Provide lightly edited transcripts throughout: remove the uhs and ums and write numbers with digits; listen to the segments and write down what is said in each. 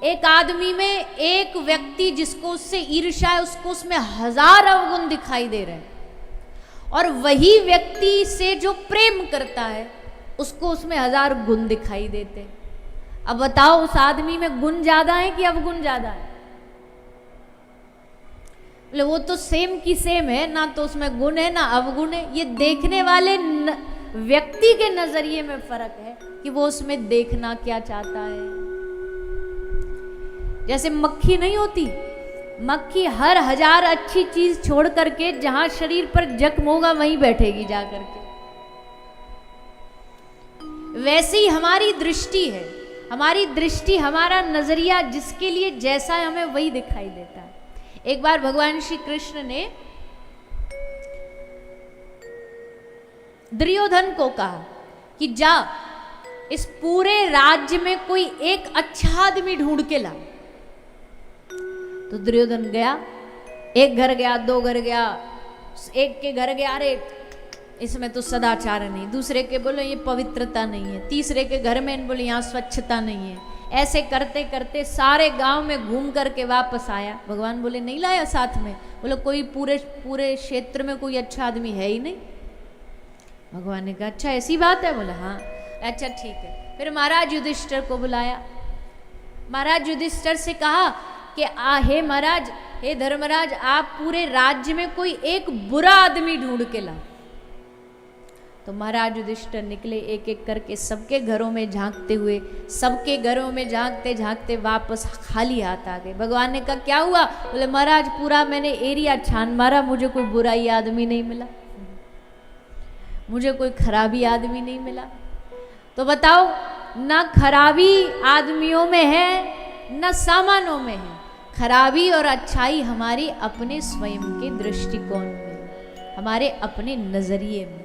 एक आदमी में एक व्यक्ति जिसको उससे ईर्ष्या है, उसको उसमें 1000 अवगुण दिखाई दे रहे हैं, और वही व्यक्ति से जो प्रेम करता है उसको उसमें 1000 गुण दिखाई देते। अब बताओ उस आदमी में गुण ज्यादा है कि अवगुण ज्यादा है? वो तो सेम की सेम है ना, तो उसमें गुण है ना अवगुण है। ये देखने वाले व्यक्ति के नजरिए में फर्क है कि वो उसमें देखना क्या चाहता है। जैसे मक्खी नहीं होती, मक्खी हर 1000 अच्छी चीज छोड़ करके जहां शरीर पर जख्म होगा वहीं बैठेगी जा करके। वैसे ही हमारी दृष्टि है, हमारी दृष्टि, हमारा नजरिया जिसके लिए जैसा है हमें वही दिखाई देता है। एक बार भगवान श्री कृष्ण ने दुर्योधन को कहा कि जा इस पूरे राज्य में कोई एक अच्छा आदमी ढूंढ के ला। तो दुर्योधन गया, एक घर गया, 2 घर गया, एक के घर गया, अरे इसमें तो सदाचार नहीं, दूसरे के बोले ये पवित्रता नहीं है, तीसरे के घर में बोले यहाँ स्वच्छता नहीं है। ऐसे करते करते सारे गांव में घूम करके वापस आया। भगवान बोले नहीं लाया साथ में? बोले कोई पूरे क्षेत्र में कोई अच्छा आदमी है ही नहीं। भगवान ने कहा अच्छा ऐसी बात है? बोला हाँ। अच्छा ठीक है। फिर महाराज युधिष्ठिर को बुलाया। महाराज युधिष्ठिर से कहा कि हे महाराज, हे धर्मराज, आप पूरे राज्य में कोई एक बुरा आदमी ढूंढ के ला। तो महाराज युधिष्ठिर निकले, एक एक करके सबके घरों में झांकते हुए, सबके घरों में झांकते झांकते वापस खाली हाथ आ गए। भगवान ने कहा क्या हुआ? बोले महाराज पूरा मैंने एरिया छान मारा, मुझे कोई बुराई आदमी नहीं मिला, मुझे कोई खराबी आदमी नहीं मिला। तो बताओ, ना खराबी आदमियों में है ना सामानों में है, खराबी और अच्छाई हमारी अपने स्वयं के दृष्टिकोण में, हमारे अपने नजरिए में।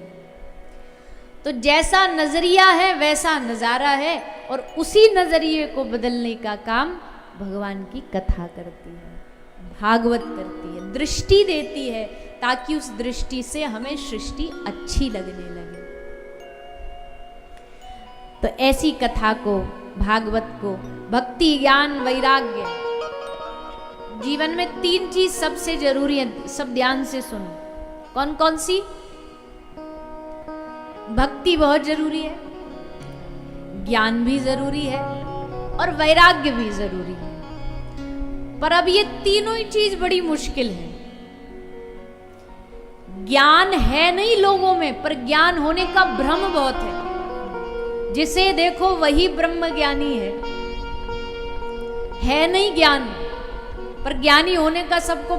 तो जैसा नजरिया है वैसा नजारा है, और उसी नजरिए को बदलने का काम भगवान की कथा करती है, भागवत करती है, दृष्टि देती है, ताकि उस दृष्टि से हमें सृष्टि अच्छी लगने लगे। तो ऐसी कथा को, भागवत को, भक्ति, ज्ञान, वैराग्य, जीवन में 3 चीज सबसे जरूरी है, सब ध्यान से सुनो। कौन कौन सी? भक्ति बहुत जरूरी है, ज्ञान भी जरूरी है, और वैराग्य भी जरूरी है। पर अब ये तीनों ही चीज बड़ी मुश्किल है। ज्ञान है नहीं लोगों में, पर ज्ञान होने का भ्रम बहुत है। जिसे देखो वही ब्रह्म ज्ञानी है नहीं ज्ञान, पर ज्ञानी होने का सबको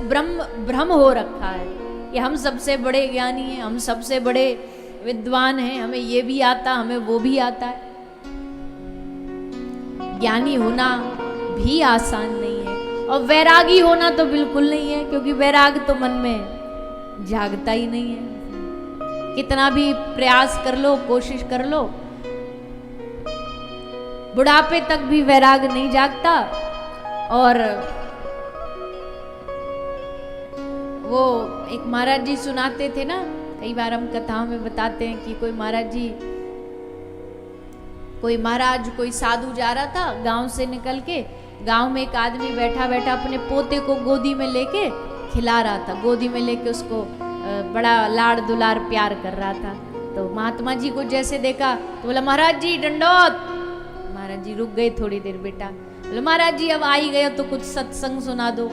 भ्रम हो रखा है कि हम सबसे बड़े ज्ञानी हैं, हम सबसे बड़े विद्वान हैं, हमें ये भी आता, हमें वो भी आता है। ज्ञानी होना भी आसान नहीं है, और वैरागी होना तो बिल्कुल नहीं है, क्योंकि वैराग तो मन में जागता ही नहीं है। कितना भी प्रयास कर लो, कोशिश कर लो, बुढ़ापे तक भी वैराग नहीं जागता। और वो एक महाराज जी सुनाते थे ना, कई बार हम कथाओं में बताते हैं कि कोई साधु जा रहा था गांव से निकल के, गांव में एक आदमी बैठा बैठा अपने पोते को गोदी में लेके खिला रहा था, गोदी में लेके उसको बड़ा लाड़ दुलार प्यार कर रहा था। तो महात्मा जी को जैसे देखा तो बोला महाराज जी दंडोत। महाराज जी रुक गए थोड़ी देर, बेटा बोले महाराज जी अब आ ही गए तो कुछ सत्संग सुना दो।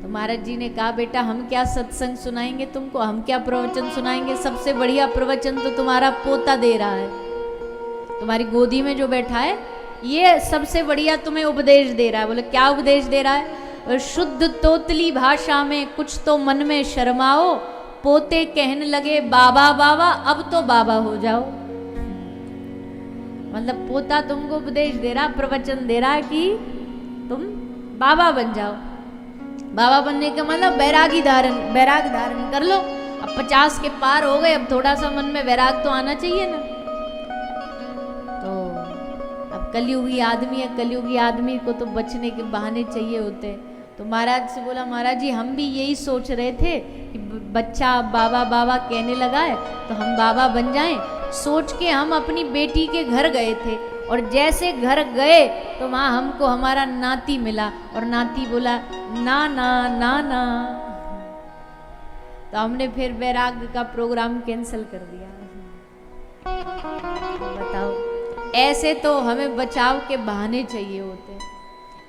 तो महाराज जी ने कहा बेटा हम क्या सत्संग सुनाएंगे तुमको, हम क्या प्रवचन सुनाएंगे, सबसे बढ़िया प्रवचन तो तुम्हारा पोता दे रहा है, तुम्हारी गोदी में जो बैठा है ये सबसे बढ़िया तुम्हें उपदेश दे रहा है। बोले क्या उपदेश दे रहा है? और शुद्ध तोतली भाषा में कुछ तो मन में शर्माओ, पोते कहने लगे बाबा बाबा, अब तो बाबा हो जाओ। मतलब पोता तुमको उपदेश दे रहा, प्रवचन दे रहा है कि तुम बाबा बन जाओ। बाबा बनने का मतलब वैराग धारण कर लो। अब 50 के पार हो गए, अब थोड़ा सा मन में वैराग तो आना चाहिए ना। तो अब कलयुगी आदमी है, कलयुगी आदमी को तो बचने के बहाने चाहिए होते। तो महाराज से बोला महाराज जी हम भी यही सोच रहे थे कि बच्चा बाबा बाबा कहने लगा है तो हम बाबा बन जाएं। सोच के हम अपनी बेटी के घर गए थे, और जैसे घर गए तो वहां हमको हमारा नाती मिला और नाती बोला ना ना ना ना, तो हमने फिर वैराग्य का प्रोग्राम कैंसिल कर दिया। बताओ, ऐसे तो हमें बचाव के बहाने चाहिए होते हैं,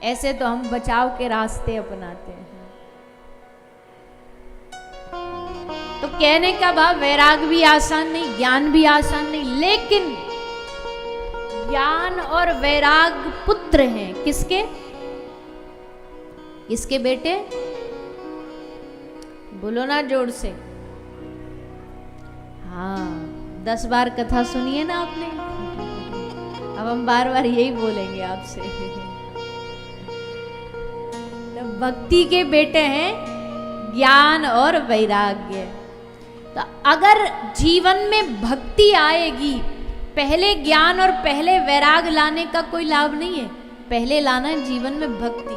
ऐसे तो हम बचाव के रास्ते अपनाते हैं। तो कहने का भाव वैराग भी आसान नहीं, ज्ञान भी आसान नहीं, लेकिन ज्ञान और वैराग पुत्र हैं किसके? किसके बेटे? बोलो ना जोर से। हाँ, 10 बार कथा सुनिए ना आपने, अब हम बार बार यही बोलेंगे आपसे। तो भक्ति के बेटे हैं ज्ञान और वैराग्य। तो अगर जीवन में भक्ति आएगी, पहले ज्ञान और पहले वैराग लाने का कोई लाभ नहीं है, पहले लाना है जीवन में भक्ति,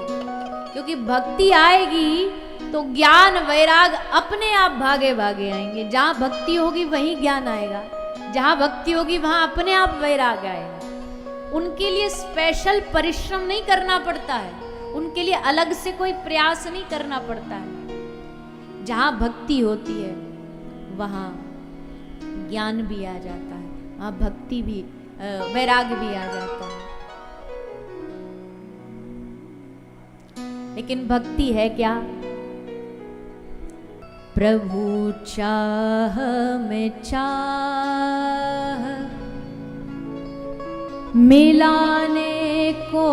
क्योंकि भक्ति आएगी तो ज्ञान वैराग अपने आप भागे भागे आएंगे। जहां भक्ति होगी वहीं ज्ञान आएगा, जहां भक्ति होगी वहां अपने आप वैराग आएगा। उनके लिए स्पेशल परिश्रम नहीं करना पड़ता है, उनके लिए अलग से कोई प्रयास नहीं करना पड़ता है। जहां भक्ति होती है वहां ज्ञान भी आ जाता है, वहां भक्ति भी वैराग भी आ जाता है। लेकिन भक्ति है क्या? प्रभु चाह में चाह मिलाने को,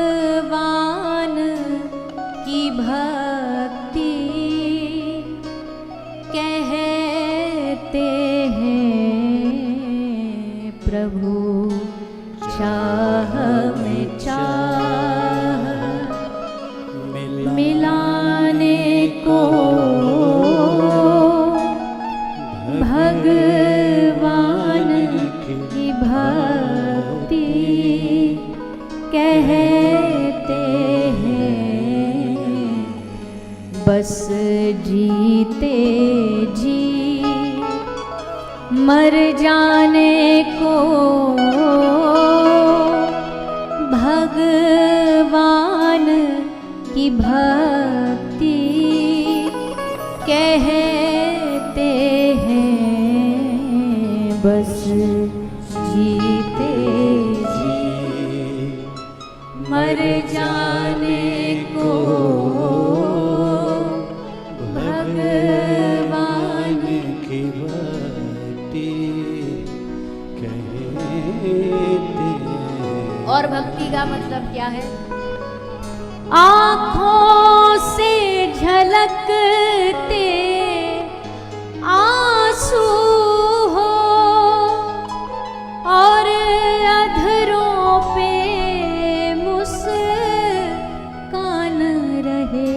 भगवान की भक्ति कहते हैं। प्रभु चाह में चाह मिलाने को, भगवान की भक्ति कहते हैं। बस जीते जी मर जाने को, भगवान की भक्ति कहते हैं। बस जीते जी मर जाने को, भगवान की भक्ति कहते हैं। और भक्ति का मतलब क्या है? आँखों से झलकते आंसू हो और अधरों पे मुस्कान रहे।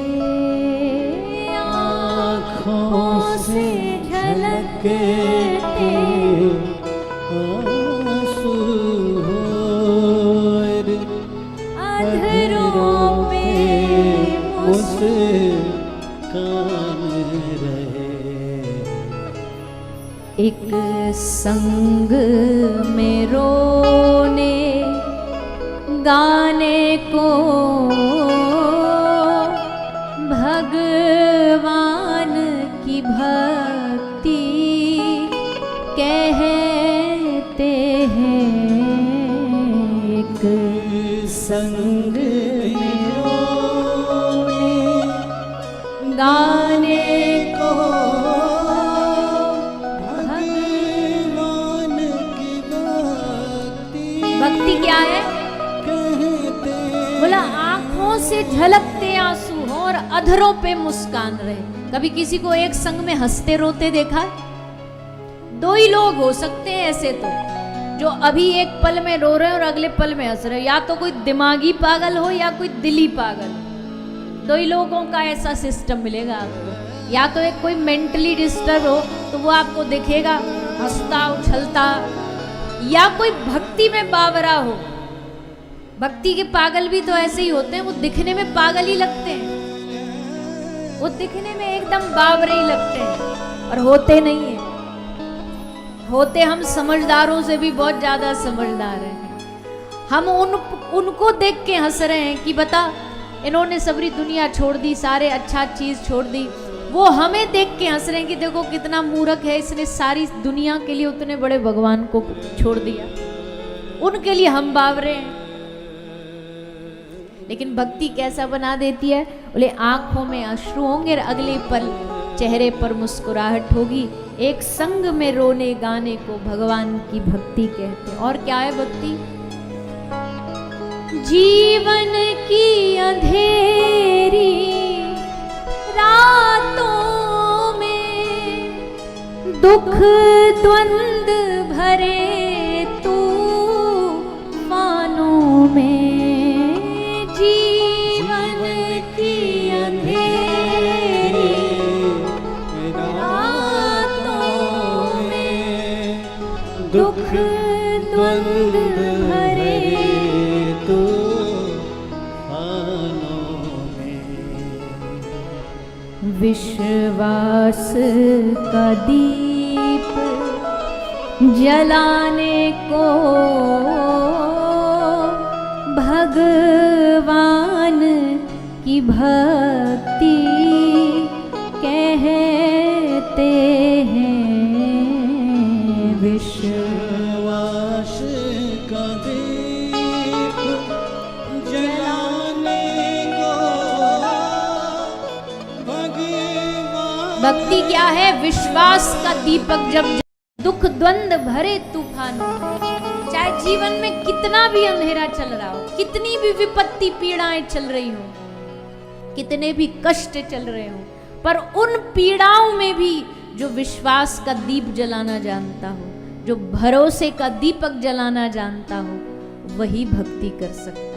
आँखों से झलकते आंसू हो और अधरों पे मुस्कान रहे। एक संग में रोने गाने को, भगवान की भक्ति कहते हैं। एक संग में रोने गाने को, भगवान की भक्ति। भक्ति क्या है? बोला आंखों से झलकते आंसू हो और अधरों पे मुस्कान रहे। कभी किसी को एक संग में हंसते रोते देखा? दो ही लोग हो सकते हैं ऐसे तो, जो अभी एक पल में रो रहे हैं और अगले पल में हंस रहे हो। या तो कोई दिमागी पागल हो या कोई दिली पागल। दो ही लोगों का ऐसा सिस्टम मिलेगा आपको। या तो एक कोई मेंटली डिस्टर्ब हो तो वो आपको दिखेगा हंसता उछलता, या कोई भक्ति में बावरा हो। भक्ति के पागल भी तो ऐसे ही होते हैं, वो दिखने में पागल ही लगते हैं, वो दिखने में एकदम बावरे ही लगते हैं और होते नहीं है। होते हम समझदारों से भी बहुत ज्यादा समझदार हैं। हम उनको देख के हंस रहे हैं कि बता इन्होंने सबरी दुनिया छोड़ दी, सारे अच्छा चीज छोड़ दी। वो हमें देख के हंस रहे हैं कि देखो कितना मूर्ख है, इसने सारी दुनिया के लिए उतने बड़े भगवान को छोड़ दिया। उनके लिए हम बावरे हैं। लेकिन भक्ति कैसा बना देती है, बोले आंखों में अश्रु होंगे, अगले पल चेहरे पर मुस्कुराहट होगी। एक संग में रोने गाने को भगवान की भक्ति कहते हैं। और क्या है भक्ति? जीवन की अंधेरी रातों में दुख द्वंद भरे तूफानों में, जीवन की अंधेरी रातों में दुख द्वंद भरे विश्वास का दीप जलाने को भगवान की भक्ति कहते हैं। विश्वास का दीप जलाने को भक्ति क्या है? विश्वास का दीपक जब दुख द्वंद भरे तूफानों में, चाहे जीवन में कितना भी अंधेरा चल रहा हो, कितनी भी विपत्ति पीड़ाएं चल रही हो, कितने भी कष्ट चल रहे हो, पर उन पीड़ाओं में भी जो विश्वास का दीप जलाना जानता हो, जो भरोसे का दीपक जलाना जानता हो, वही भक्ति कर सकता है।